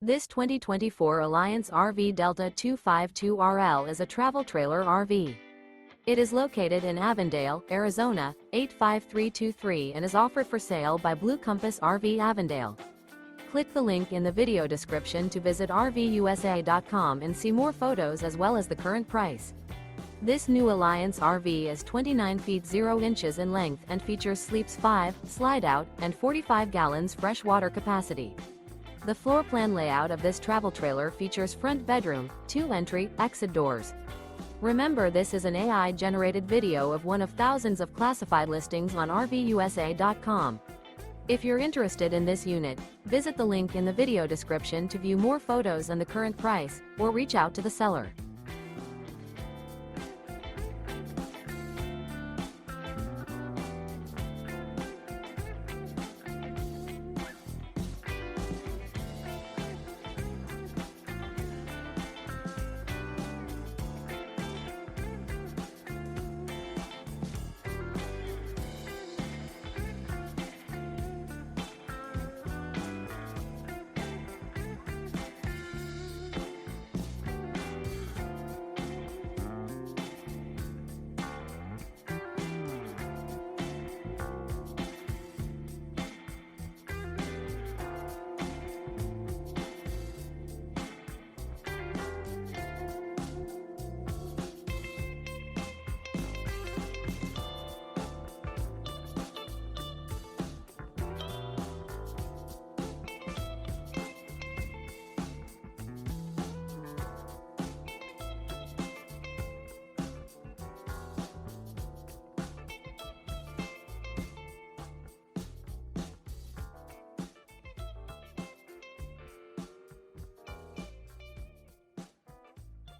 This 2024 Alliance RV Delta 252RL is a travel trailer RV. It is located in Avondale, Arizona, 85323 and is offered for sale by Blue Compass RV Avondale. Click the link in the video description to visit RVUSA.com and see more photos as well as the current price. This new Alliance RV is 29 feet 0 inches in length and features sleeps 5, slide-out, and 45 gallons fresh water capacity. The floor plan layout of this travel trailer features front bedroom, 2 entry, exit doors. Remember, this is an AI-generated video of one of thousands of classified listings on RVUSA.com. If you're interested in this unit, visit the link in the video description to view more photos and the current price, or reach out to the seller.